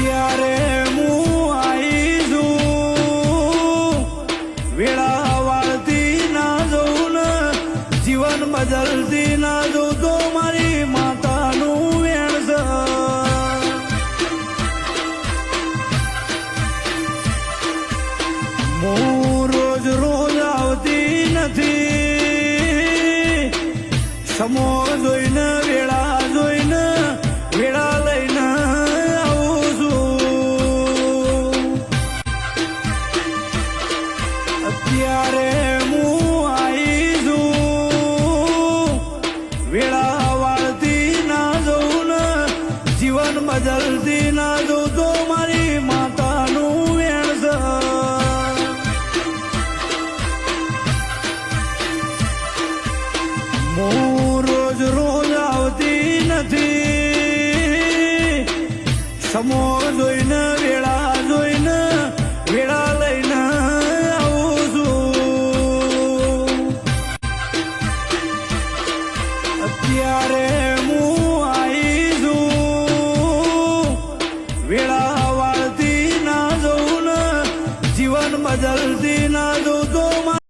અત્યારે હું આવી છું, વેળા વાળતી ના જવું ને જીવન બદલતી ના જવું તો મારી માતાનું વેણ છે. હું રોજ રોજ આવતી નથી, સમો જોઈને વેળા જોઈને વેળા લઈને આવું છું. અત્યારે હું આવી છું, વેળા વાળતી ના જવું ને જીવન બદલતી ના જવું તો મારી માતાનું વેણ છે. હું રોજ રોજ આવતી નથી, સમો જોઈને વેળા જોઈને વેળા લઈને આવું છું. અત્યારે